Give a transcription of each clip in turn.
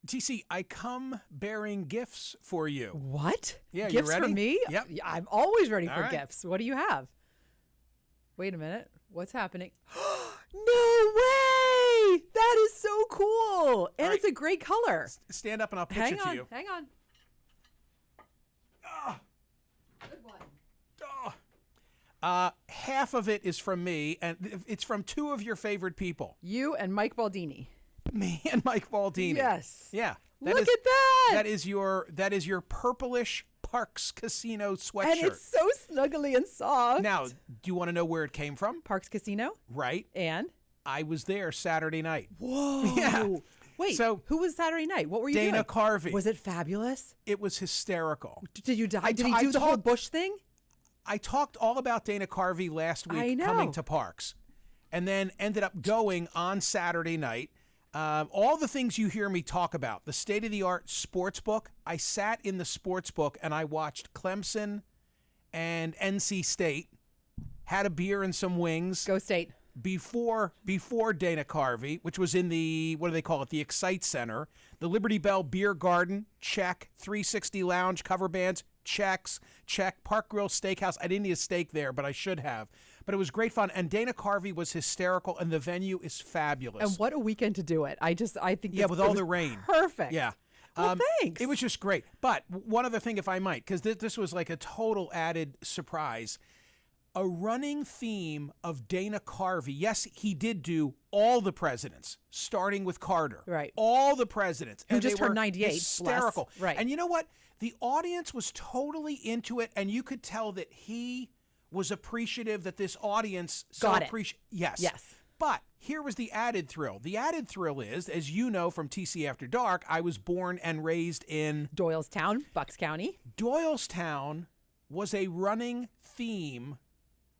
TC, I come bearing gifts for you. What? Yeah, gifts you ready? for me? Yep. I'm always ready for right. gifts. What do you have? Wait a minute. What's happening? No way! That is so cool. And right. it's a great color. Stand up and I'll pitch it to you. Hang on. Ah. Good one. Half of it is from me, and it's from two of your favorite people. You and Mike Baldini. Me and Mike Baldini. Yes. Yeah. Look at that. That is your purplish Parks Casino sweatshirt. And it's so snuggly and soft. Now, do you want to know where it came from? Parks Casino. Right. And? I was there Saturday night. Whoa. Yeah. Wait, so, who was Saturday night? What were you doing? Dana Carvey. Was it fabulous? It was hysterical. Did you die? Did he do the whole Bush thing? I talked all about Dana Carvey last week coming to Parks, and then ended up going on Saturday night. All the things you hear me talk about, the state-of-the-art sports book. I sat in the sports book and I watched Clemson and NC State, had a beer and some wings. Go State. Before Dana Carvey, which was in the, what do they call it, the Excite Center, the Liberty Bell Beer Garden, check. 360 Lounge, cover bands, check. Park Grill Steakhouse. I didn't eat a steak there, but I should have. But it was great fun. And Dana Carvey was hysterical, and the venue is fabulous. And what a weekend to do it. I think with all the rain. Perfect. Yeah. Well, thanks. It was just great. But one other thing, if I might, because this was like a total added surprise. A running theme of Dana Carvey. Yes, he did do all the presidents, starting with Carter. Right. All the presidents. Who And just they were turned 98. hysterical. Less. Right. And you know what? The audience was totally into it, and you could tell that he was appreciative that this audience got it. Yes. Yes. But here was the added thrill. The added thrill is, as you know from TC After Dark, I was born and raised in Doylestown, Bucks County. Doylestown was a running theme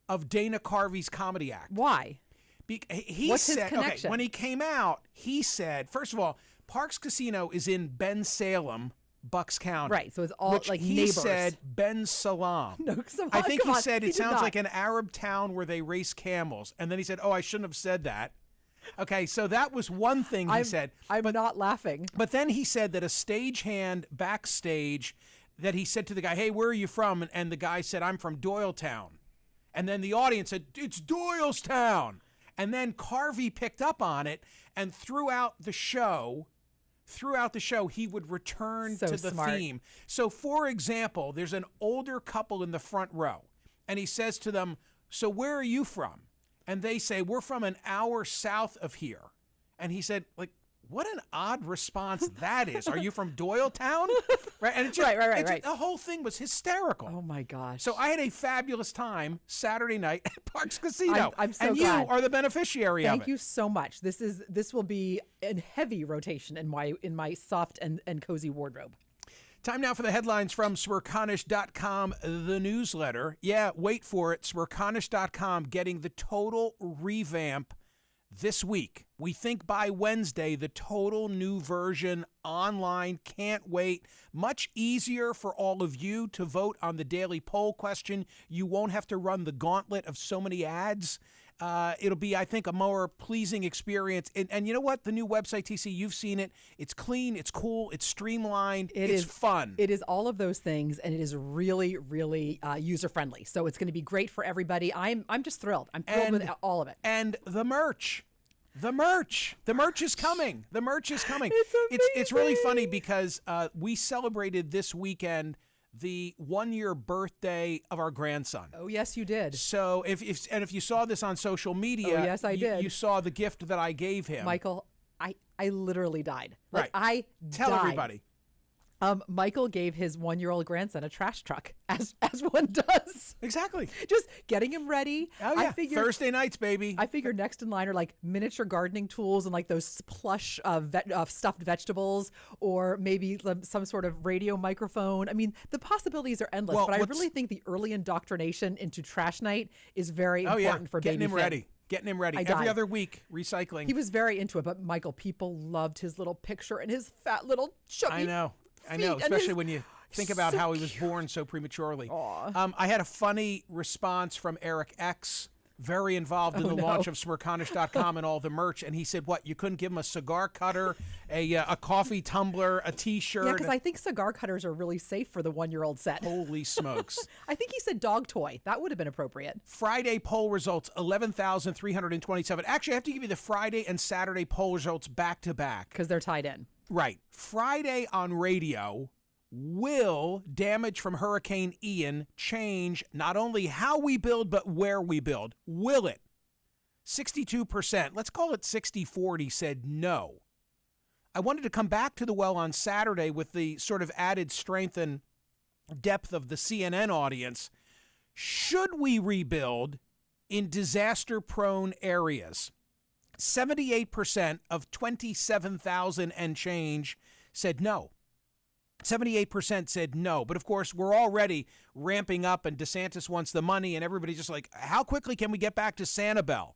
of Dana Carvey's comedy act. Why? What's his connection? Okay, when he came out, he said, first of all, Parks Casino is in Ben Salem, Bucks County. Right, so it's all which like he neighbors. Said Ben Salam. No, Salam. I think Come he on. said He it did sounds not. like an Arab town where they race camels. And then he said, oh, I shouldn't have said that. Okay, so that was one thing he said. I'm not laughing. But then he said that a stagehand backstage, that he said to the guy, hey, where are you from? And the guy said, I'm from Doylestown. And then the audience said, it's Doylestown. And then Carvey picked up on it, and throughout the show, he would return to the theme. So, for example, there's an older couple in the front row, and he says to them, so where are you from? And they say, we're from an hour south of here. And he said, like, what an odd response that is. Are you from Doylestown? Right. And it just, right. The whole thing was hysterical. Oh my gosh. So I had a fabulous time Saturday night at Parks Casino. I'm so and glad. You are the beneficiary of it. Thank you so much. This will be in heavy rotation in my soft and cozy wardrobe. Time now for the headlines from Smerconish.com, the newsletter. Yeah, wait for it. Smerconish.com getting the total revamp this week. We think by Wednesday, the total new version online. Can't wait. Much easier for all of you to vote on the daily poll question. You won't have to run the gauntlet of so many ads. It'll be, I think, a more pleasing experience. And you know what? The new website, TC, you've seen it. It's clean. It's cool. It's streamlined. It's fun. It is all of those things, and it is really, really user-friendly. So it's going to be great for everybody. I'm just thrilled. I'm thrilled with all of it. And the merch. The merch is coming. The merch is coming. It's really funny because we celebrated this weekend the 1-year birthday of our grandson. Oh, yes, you did. So if you saw this on social media, yes, I did. You saw the gift that I gave him. Michael, I literally died. Right. Tell everybody. Michael gave his 1-year-old grandson a trash truck, as one does. Exactly. Just getting him ready. Oh, yeah. Thursday nights, baby. I figure next in line are like miniature gardening tools and like those plush stuffed vegetables, or maybe some sort of radio microphone. I mean, the possibilities are endless, but I really think the early indoctrination into trash night is very important for getting baby him Finn. ready. Getting him ready. Every other week, recycling. He was very into it, but Michael, people loved his little picture and his fat little chubby I know, especially when you think about how he was born so prematurely. I had a funny response from Eric X very involved in the launch of Smerconish.com and all the merch. And he said, what, you couldn't give him a cigar cutter, a coffee tumbler, a T-shirt? Yeah, because I think cigar cutters are really safe for the 1-year-old set. Holy smokes. I think he said dog toy. That would have been appropriate. Friday poll results, 11,327. Actually, I have to give you the Friday and Saturday poll results back to back. Because they're tied in. Right. Friday on radio, will damage from Hurricane Ian change not only how we build, but where we build? Will it? 62%, let's call it 60-40, said no. I wanted to come back to the well on Saturday with the sort of added strength and depth of the CNN audience. Should we rebuild in disaster-prone areas? 78% of 27,000 and change said no. 78% said no. But, of course, we're already ramping up, and DeSantis wants the money, and everybody's just like, how quickly can we get back to Sanibel?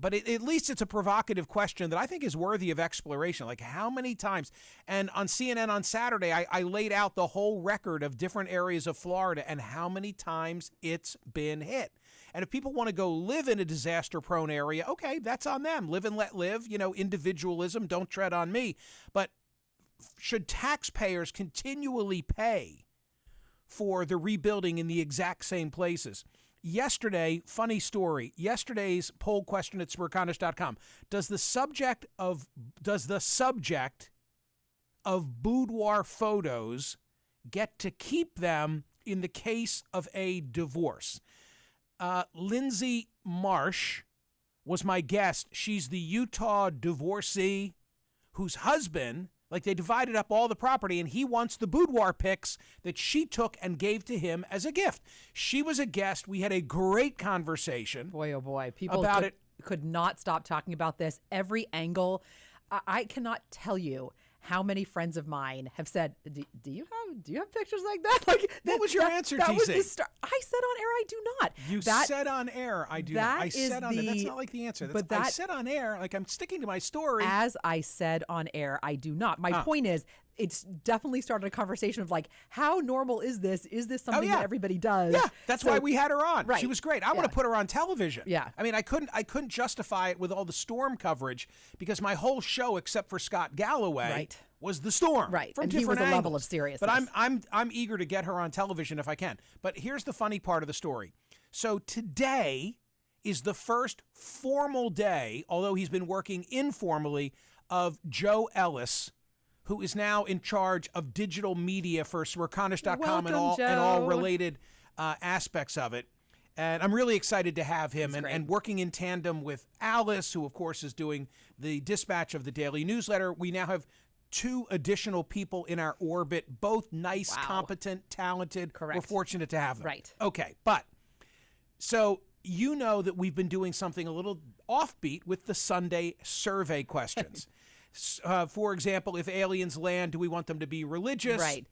But at least it's a provocative question that I think is worthy of exploration. Like, how many times? And on CNN on Saturday, I laid out the whole record of different areas of Florida and how many times it's been hit. And if people want to go live in a disaster-prone area, okay, that's on them. Live and let live. You know, individualism, don't tread on me. But should taxpayers continually pay for the rebuilding in the exact same places? Yesterday, funny story, yesterday's poll question at Smerconish.com, does the subject of boudoir photos get to keep them in the case of a divorce? Lindsay Marsh was my guest. She's the Utah divorcee whose husband, like, they divided up all the property, and he wants the boudoir pics that she took and gave to him as a gift. She was a guest. We had a great conversation. Boy, oh boy. People about could not stop talking about this. Every angle. I cannot tell you how many friends of mine have said, do you have pictures like that? Like, what was your answer, TC? That was the start. I said on air, I do not. You said on air, I do not. I said on air. That's not like the answer. I said on air, like, I'm sticking to my story. As I said on air, I do not. My point is, it's definitely started a conversation of, like, how normal is this? Is this something that everybody does? Yeah, that's why we had her on. Right. She was great. I want to put her on television. Yeah. I mean, I couldn't justify it with all the storm coverage because my whole show, except for Scott Galloway, was the storm. Right. From and different he was angles. a level of seriousness. But I'm eager to get her on television if I can. But here's the funny part of the story. So today is the first formal day, although he's been working informally, of Joe Ellis, who is now in charge of digital media for Smerconish.com and all related aspects of it. And I'm really excited to have him and working in tandem with Alice, who, of course, is doing the dispatch of the daily newsletter. We now have 2 additional people in our orbit, both nice, competent, talented. Correct. We're fortunate to have them. Right. Okay, but so you know that we've been doing something a little offbeat with the Sunday survey questions. For example, if aliens land, do we want them to be religious? Right.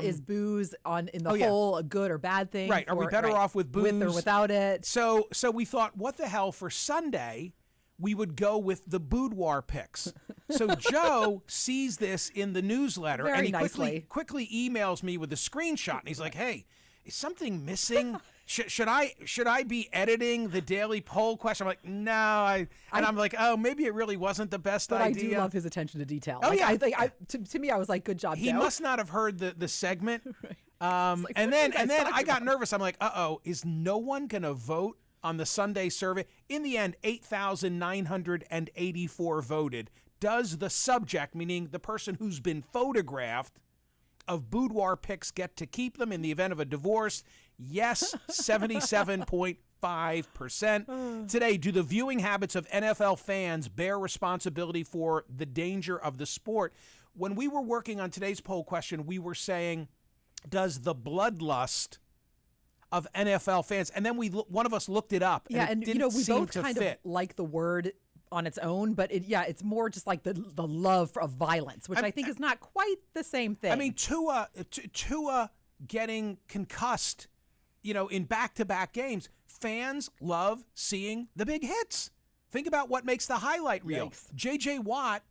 Is booze in the whole a good or bad thing? Right. Are we better off with booze? With or without it? So we thought, what the hell, for Sunday, we would go with the boudoir pics. So Joe sees this in the newsletter, and he quickly emails me with a screenshot, and he's like, hey, is something missing? Should I be editing the daily poll question? I'm like, no. I'm like, oh, maybe it really wasn't the best idea. But I do love his attention to detail. Oh, yeah. To me, I was like, good job, Joe. He must not have heard the segment. Right. And then I got nervous. I'm like, uh-oh, is no one going to vote on the Sunday survey? In the end, 8,984 voted. Does the subject, meaning the person who's been photographed, of boudoir pics get to keep them in the event of a divorce? Yes, 77.5%. Today, do the viewing habits of NFL fans bear responsibility for the danger of the sport? When we were working on today's poll question, we were saying, does the bloodlust of NFL fans, and then one of us looked it up, and it didn't we seem both to kind fit. of like the word on its own, but it's more just like the love of violence, which I think is not quite the same thing. I mean, Tua getting concussed, in back-to-back games, fans love seeing the big hits. Think about what makes the highlight reel. Yikes. J.J. Watt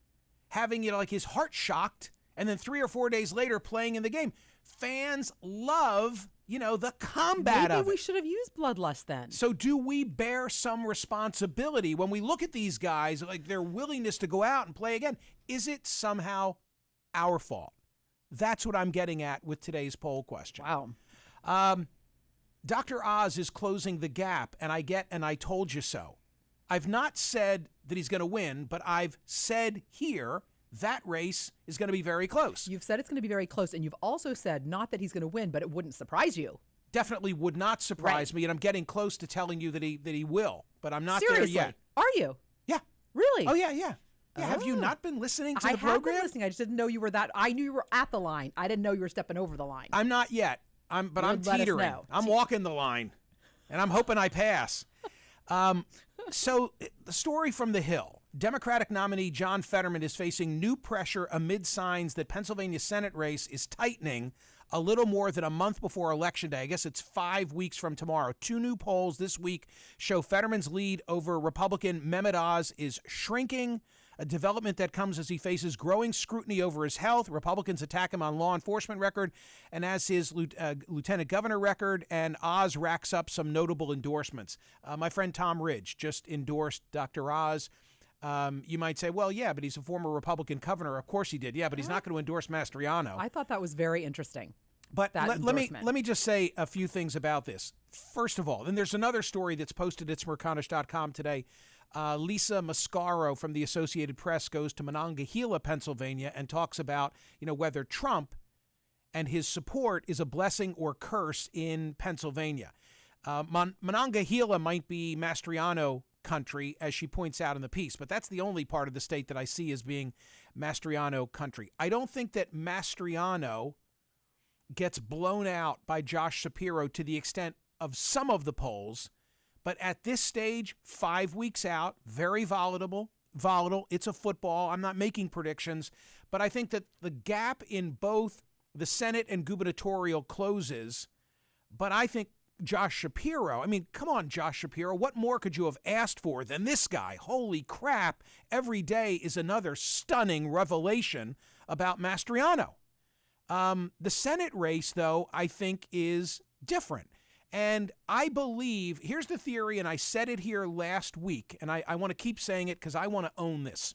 having, like, his heart shocked, and then 3 or 4 days later playing in the game. Fans love, the combat of it. Maybe we should have used bloodlust then. So do we bear some responsibility when we look at these guys, like their willingness to go out and play again? Is it somehow our fault? That's what I'm getting at with today's poll question. Wow. Dr. Oz is closing the gap, and I told you so. I've not said that he's going to win, but I've said here that race is going to be very close. You've said it's going to be very close, and you've also said not that he's going to win, but it wouldn't surprise you. Definitely would not surprise me, and I'm getting close to telling you that he will, but I'm not Seriously? there yet. Are you? Yeah. Really? Oh, yeah. Yeah, have you not been listening to the program? I have been listening. I just didn't know you were that. I knew you were at the line. I didn't know you were stepping over the line. I'm not yet. I'm teetering. I'm walking the line, and I'm hoping I pass. So the story from the Hill. Democratic nominee John Fetterman is facing new pressure amid signs that Pennsylvania Senate race is tightening a little more than a month before Election Day. I guess it's 5 weeks from tomorrow. 2 new polls this week show Fetterman's lead over Republican Mehmet Oz is shrinking, a development that comes as he faces growing scrutiny over his health. Republicans attack him on law enforcement record and as his lieutenant governor record, and Oz racks up some notable endorsements. My friend Tom Ridge just endorsed Dr. Oz. You might say, well, yeah, but he's a former Republican governor. Of course he did. Yeah, but he's not going to endorse Mastriano. I thought that was very interesting. But let me just say a few things about this. First of all, and there's another story that's posted at Smerconish.com today. Lisa Mascaro from the Associated Press goes to Monongahela, Pennsylvania, and talks about whether Trump and his support is a blessing or curse in Pennsylvania. Monongahela might be Mastriano country, as she points out in the piece, but that's the only part of the state that I see as being Mastriano country. I don't think that Mastriano gets blown out by Josh Shapiro to the extent of some of the polls, but at this stage, 5 weeks out, very volatile. It's a football. I'm not making predictions, but I think that the gap in both the Senate and gubernatorial closes, but I think Josh Shapiro, come on, Josh Shapiro, what more could you have asked for than this guy? Holy crap, every day is another stunning revelation about Mastriano. The Senate race, though, I think is different. And I believe, here's the theory, and I said it here last week, and I want to keep saying it because I want to own this.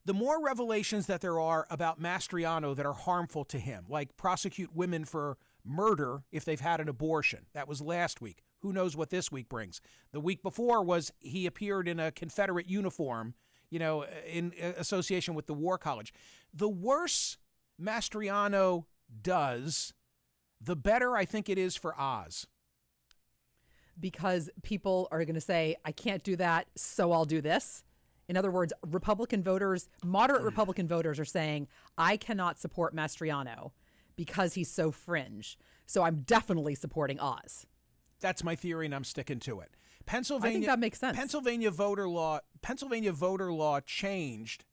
The more revelations that there are about Mastriano that are harmful to him, like prosecute women for murder if they've had an abortion. That was last week. Who knows what this week brings? The week before was he appeared in a Confederate uniform, in association with the War College. The worse Mastriano does, the better I think it is for Oz. Because people are going to say, I can't do that, so I'll do this. In other words, Republican voters, moderate Republican voters are saying, I cannot support Mastriano because he's so fringe. So I'm definitely supporting Oz. That's my theory, and I'm sticking to it. Pennsylvania, I think that makes sense. Pennsylvania voter law changed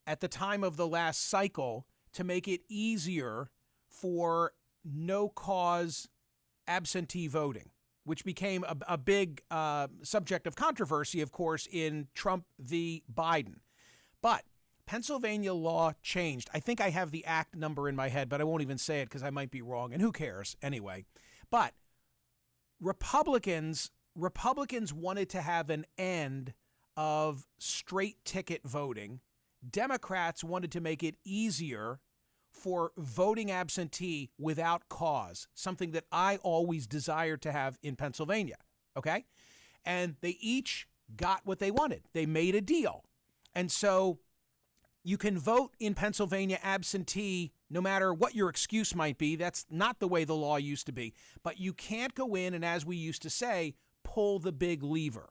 at the time of the last cycle to make it easier for no-cause absentee voting, which became a big subject of controversy, of course, in Trump v. Biden. But Pennsylvania law changed. I think I have the act number in my head, but I won't even say it because I might be wrong, and who cares anyway. But Republicans wanted to have an end of straight ticket voting. Democrats wanted to make it easier for voting absentee without cause, something that I always desired to have in Pennsylvania, okay? And they each got what they wanted. They made a deal. And so you can vote in Pennsylvania absentee no matter what your excuse might be. That's not the way the law used to be. But you can't go in and, as we used to say, pull the big lever.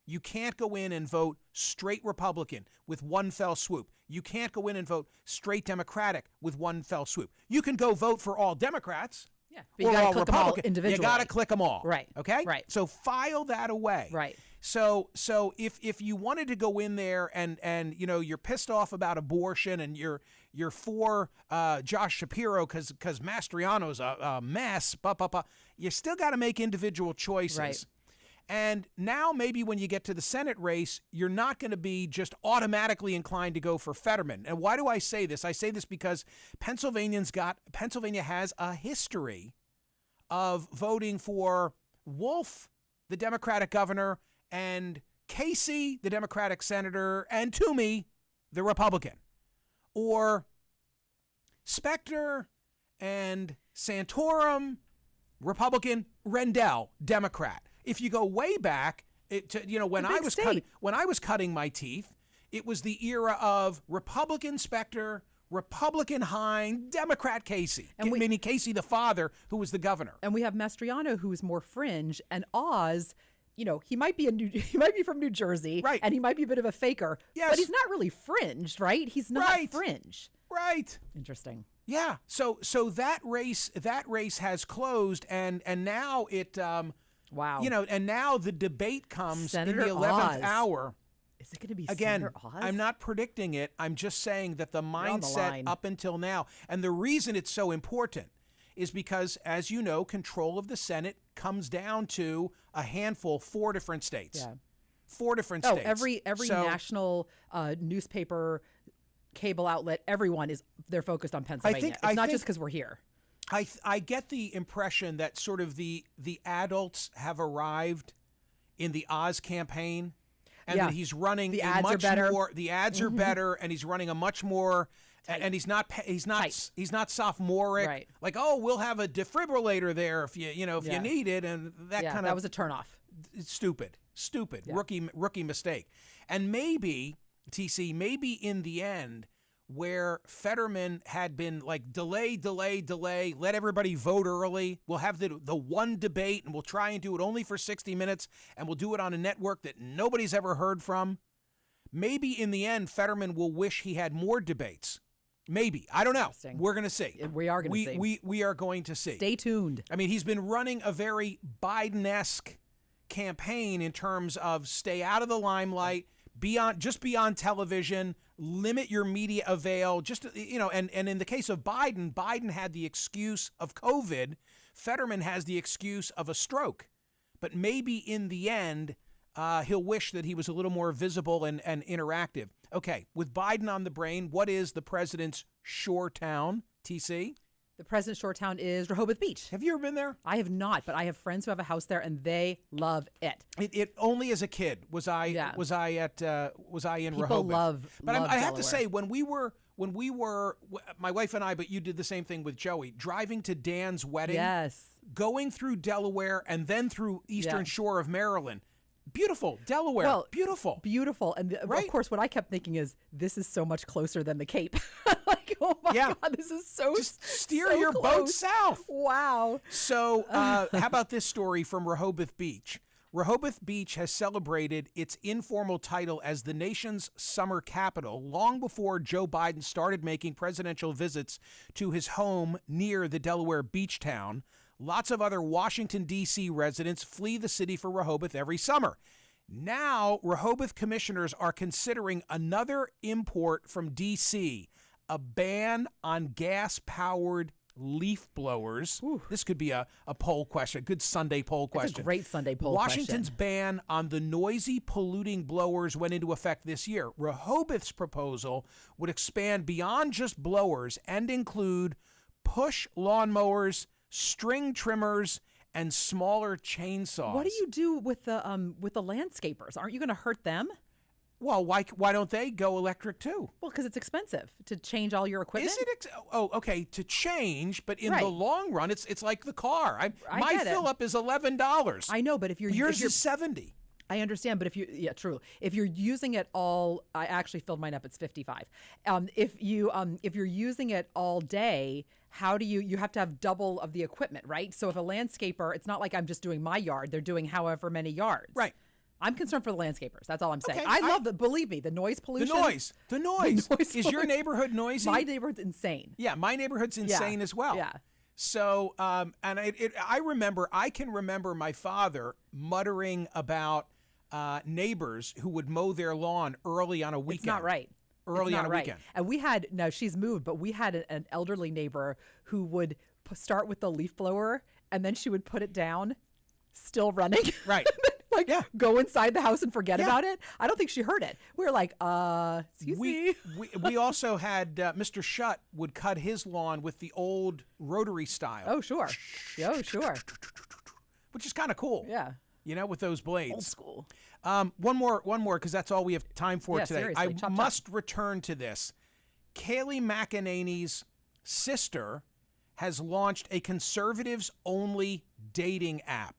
You can't go in and vote straight Republican with one fell swoop. You can't go in and vote straight Democratic with one fell swoop. You can go vote for all Democrats. Yeah, but you got to click them all individually. You got to click them all. Right. Okay? Right. So file that away. Right. So if you wanted to go in there and you're pissed off about abortion and you're for Josh Shapiro because Mastriano's a mess, you still got to make individual choices. Right. And now maybe when you get to the Senate race, you're not going to be just automatically inclined to go for Fetterman. And why do I say this? I say this because Pennsylvania has a history of voting for Wolf, the Democratic governor, and Casey, the Democratic senator, and Toomey, the Republican. Or Specter and Santorum, Republican, Rendell, Democrat. If you go way back, when I was cutting my teeth, it was the era of Republican Specter, Republican Hine, Democrat Casey. Meaning Casey the father, who was the governor. And we have Mastriano, who's more fringe, and Oz. He might be from New Jersey, right? And he might be a bit of a faker, yes, but he's not really fringed, right? He's not fringe, right? Interesting. Yeah. So that race has closed, and now it. Wow. And now the debate comes Senator in the 11th Oz. hour. Is it going to be Again, Senator Oz? I'm not predicting it. I'm just saying that the mindset up until now, and the reason it's so important is because, as you know, control of the Senate comes down to a handful, 4 different states. Yeah. 4 different states. Every national newspaper, cable outlet, they're focused on Pennsylvania. It's not just because we're here. I get the impression that sort of the adults have arrived in the Oz campaign, and that he's running the ads are better. The ads are better, and he's running a much more. And he's not sophomoric. Right. Like, we'll have a defibrillator there if you need it, and that was a turnoff. Stupid, rookie mistake. And maybe TC, in the end, where Fetterman had been like delay, let everybody vote early. We'll have the one debate, and we'll try and do it only for 60 minutes, and we'll do it on a network that nobody's ever heard from. Maybe in the end, Fetterman will wish he had more debates. Maybe. I don't know. We're going to see. We are going to see. We are going to see. Stay tuned. I mean, he's been running a very Biden-esque campaign in terms of stay out of the limelight, be on television, limit your media avail, and in the case of Biden had the excuse of COVID. Fetterman has the excuse of a stroke. But maybe in the end, he'll wish that he was a little more visible and interactive. Okay, with Biden on the brain, what is the president's shore town, TC? The president's shore town is Rehoboth Beach. Have you ever been there? I have not, but I have friends who have a house there, and they love it. It only as a kid was I in People Rehoboth. But love I have Delaware. to say, when we were my wife and I, but you did the same thing with Joey, driving to Dan's wedding, yes, going through Delaware and then through Eastern Shore of Maryland. Beautiful. Delaware. Well, beautiful. And of course, what I kept thinking is, this is so much closer than the Cape. Like, oh my God, this is Just steer your close. boat south. Wow. So how about this story from Rehoboth Beach? Rehoboth Beach has celebrated its informal title as the nation's summer capital long before Joe Biden started making presidential visits to his home near the Delaware beach town. Lots of other Washington, D.C. residents flee the city for Rehoboth every summer. Now, Rehoboth commissioners are considering another import from D.C., a ban on gas-powered leaf blowers. Ooh. This could be a poll question, a good Sunday poll question. That's a great Sunday poll Washington's question. ban on the noisy, polluting blowers went into effect this year. Rehoboth's proposal would expand beyond just blowers and include push lawnmowers, string trimmers, and smaller chainsaws. What do you do with the landscapers? Aren't you going to hurt them? Well, why don't they go electric too? Well, because it's expensive to change all your equipment. Is it? Okay, to change, but in the long run, it's like the car. My fill-up is $11. I know, but if yours is $70. I understand, but true. If you're using it all, I actually filled mine up. It's 55. If you're using it all day, how do you have to have double of the equipment, right? So if a landscaper, it's not like I'm just doing my yard; they're doing however many yards. Right. I'm concerned for the landscapers. That's all I'm saying. Okay, I love believe me, the noise pollution. The noise. Is your neighborhood noisy? My neighborhood's insane. Yeah, my neighborhood's insane as well. Yeah. So, and I can remember my father muttering about neighbors who would mow their lawn early on a weekend. It's not right. Early on a weekend. And now she's moved, but we had an elderly neighbor who would start with the leaf blower, and then she would put it down, still running. Right. like go inside the house and forget about it. I don't think she heard it. We were like, excuse me. We also had Mr. Shutt would cut his lawn with the old rotary style. Oh, sure. Oh, sure. Which is kind of cool. Yeah. You know, with those blades. Old school. One more, because that's all we have time for today. Seriously. I must return to this. Kayleigh McEnany's sister has launched a conservatives-only dating app.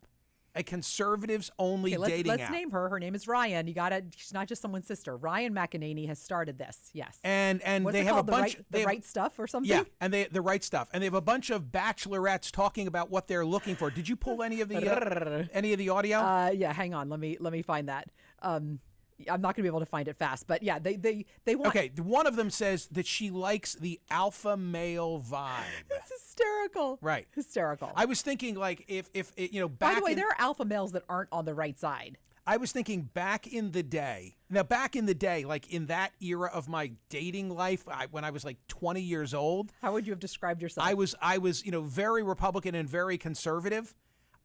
A conservatives-only dating app. Let's name her. Her name is Ryan. She's not just someone's sister. Ryan McEnany has started this. Yes. And What's they it have called? a bunch. The right stuff or something. Yeah, and the right stuff. And they have a bunch of bachelorettes talking about what they're looking for. Did you pull any of the audio? Yeah. Hang on. Let me find that. I'm not going to be able to find it fast, but yeah, they want. Okay, one of them says that she likes the alpha male vibe. It's hysterical. Right. Hysterical. I was thinking like if back By the way, there are alpha males that aren't on the right side. I was thinking back in the day, like in that era of my dating life, when I was like 20 years old. How would you have described yourself? I was very Republican and very conservative.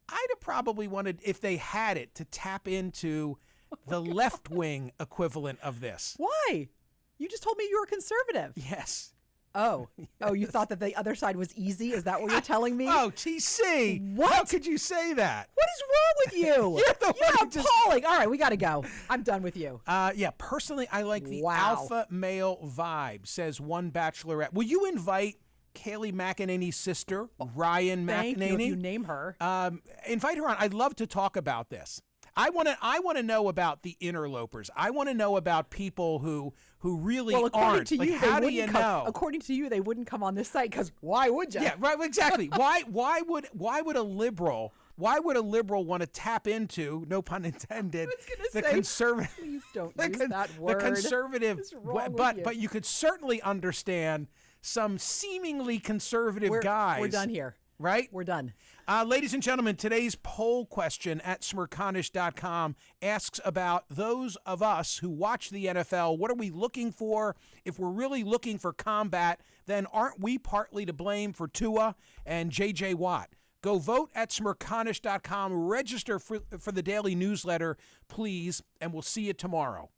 I'd have probably wanted, if they had it, to tap into the left-wing equivalent of this. Why? You just told me you were conservative. Yes. Oh, you thought that the other side was easy? Is that what you're telling me? Oh, TC. What? How could you say that? What is wrong with you? You're appalling. All right, we got to go. I'm done with you. Personally, I like the alpha male vibe, says one bachelorette. Will you invite Kayleigh McEnany's sister, Ryan Thank McEnany? You, if you name her. Invite her on. I'd love to talk about this. I want to know about the interlopers. I want to know about people who really aren't. To you, how do you know? According to you, they wouldn't come on this site because why would you? Yeah, right. Exactly. why would a liberal want to tap into, no pun intended, conservative? Please don't use that word. The conservative. What's wrong with you? But you could certainly understand some seemingly conservative guys. We're done here. Right? We're done. Ladies and gentlemen, today's poll question at Smerconish.com asks about those of us who watch the NFL. What are we looking for? If we're really looking for combat, then aren't we partly to blame for Tua and J.J. Watt? Go vote at Smerconish.com. Register for the daily newsletter, please, and we'll see you tomorrow.